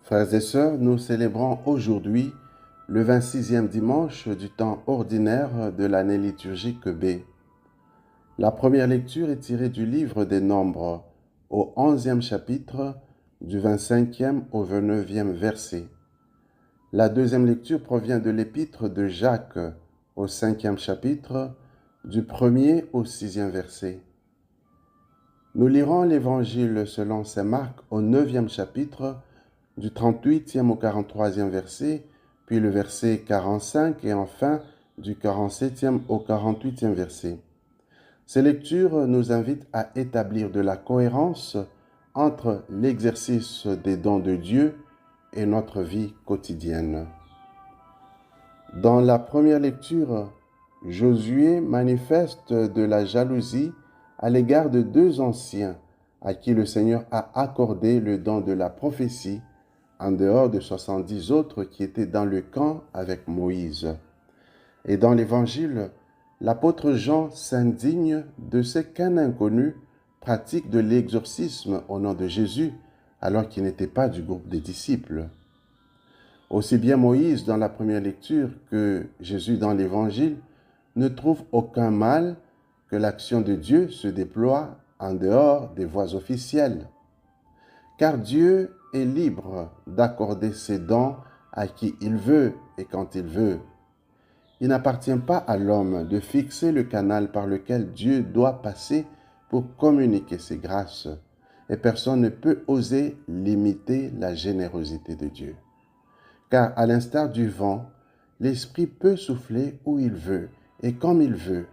Frères et sœurs, nous célébrons aujourd'hui le 26e dimanche du temps ordinaire de l'année liturgique B. La première lecture est tirée du livre des Nombres, au 11e chapitre, du 25e au 29e verset. La deuxième lecture provient de l'épître de Jacques, au 5e chapitre, du 1er au 6e verset. Nous lirons l'Évangile selon saint Marc au 9e chapitre, du 38e au 43e verset, puis le verset 45 et enfin du 47e au 48e verset. Ces lectures nous invitent à établir de la cohérence entre l'exercice des dons de Dieu et notre vie quotidienne. Dans la première lecture, Josué manifeste de la jalousie à l'égard de deux anciens à qui le Seigneur a accordé le don de la prophétie en dehors de 70 autres qui étaient dans le camp avec Moïse. Et dans l'Évangile, l'apôtre Jean s'indigne de ce qu'un inconnu pratique de l'exorcisme au nom de Jésus alors qu'il n'était pas du groupe des disciples. Aussi bien Moïse dans la première lecture que Jésus dans l'Évangile ne trouvent aucun mal que l'action de Dieu se déploie en dehors des voies officielles. Car Dieu est libre d'accorder ses dons à qui il veut et quand il veut. Il n'appartient pas à l'homme de fixer le canal par lequel Dieu doit passer pour communiquer ses grâces, et personne ne peut oser limiter la générosité de Dieu. Car à l'instar du vent, l'Esprit peut souffler où il veut et comme il veut.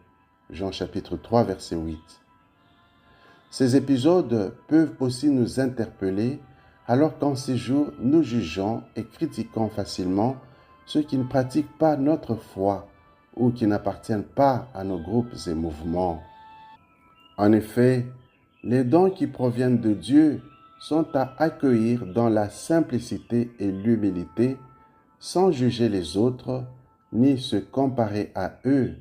Jean chapitre 3, verset 8. Ces épisodes peuvent aussi nous interpeller alors qu'en ces jours, nous jugeons et critiquons facilement ceux qui ne pratiquent pas notre foi ou qui n'appartiennent pas à nos groupes et mouvements. En effet, les dons qui proviennent de Dieu sont à accueillir dans la simplicité et l'humilité, sans juger les autres, ni se comparer à eux,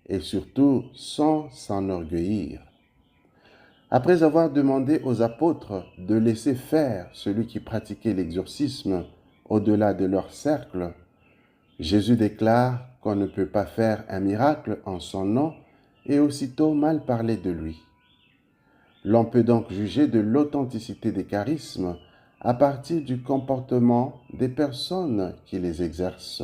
et surtout sans s'enorgueillir. Après avoir demandé aux apôtres de laisser faire celui qui pratiquait l'exorcisme au-delà de leur cercle, Jésus déclare qu'on ne peut pas faire un miracle en son nom et aussitôt mal parler de lui. L'on peut donc juger de l'authenticité des charismes à partir du comportement des personnes qui les exercent.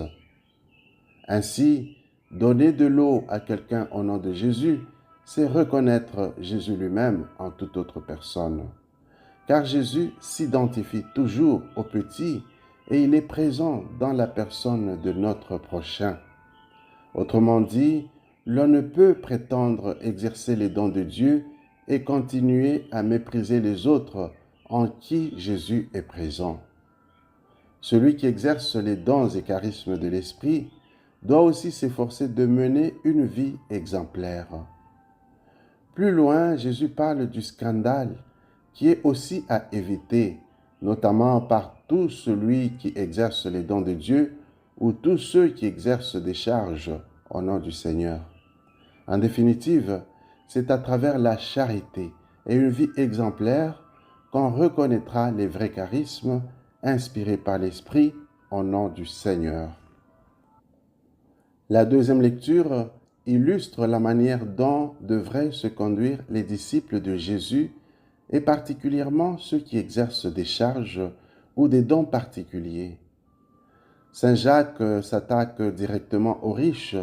Ainsi, donner de l'eau à quelqu'un au nom de Jésus, c'est reconnaître Jésus lui-même en toute autre personne. Car Jésus s'identifie toujours au petit et il est présent dans la personne de notre prochain. Autrement dit, l'on ne peut prétendre exercer les dons de Dieu et continuer à mépriser les autres en qui Jésus est présent. Celui qui exerce les dons et charismes de l'Esprit doit aussi s'efforcer de mener une vie exemplaire. Plus loin, Jésus parle du scandale qui est aussi à éviter, notamment par tout celui qui exerce les dons de Dieu ou tous ceux qui exercent des charges au nom du Seigneur. En définitive, c'est à travers la charité et une vie exemplaire qu'on reconnaîtra les vrais charismes inspirés par l'Esprit au nom du Seigneur. La deuxième lecture illustre la manière dont devraient se conduire les disciples de Jésus et particulièrement ceux qui exercent des charges ou des dons particuliers. Saint Jacques s'attaque directement aux riches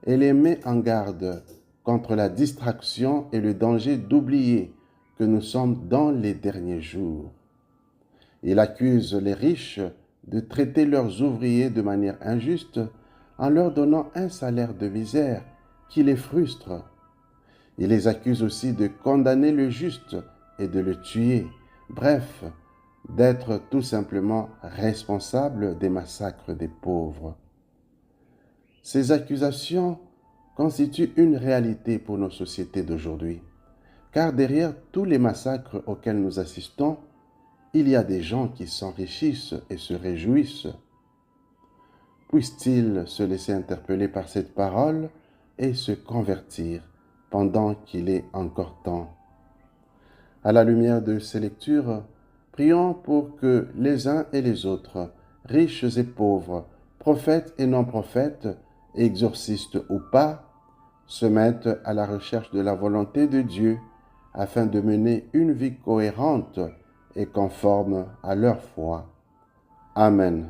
et les met en garde contre la distraction et le danger d'oublier que nous sommes dans les derniers jours. Il accuse les riches de traiter leurs ouvriers de manière injuste en leur donnant un salaire de misère qui les frustre. Il les accuse aussi de condamner le juste et de le tuer, bref, d'être tout simplement responsables des massacres des pauvres. Ces accusations constituent une réalité pour nos sociétés d'aujourd'hui, car derrière tous les massacres auxquels nous assistons, il y a des gens qui s'enrichissent et se réjouissent. Puissent-ils se laisser interpeller par cette parole et se convertir pendant qu'il est encore temps. À la lumière de ces lectures, Prions pour que les uns et les autres, riches et pauvres, prophètes et non-prophètes, exorcistes ou pas, se mettent à la recherche de la volonté de Dieu afin de mener une vie cohérente et conforme à leur foi. Amen.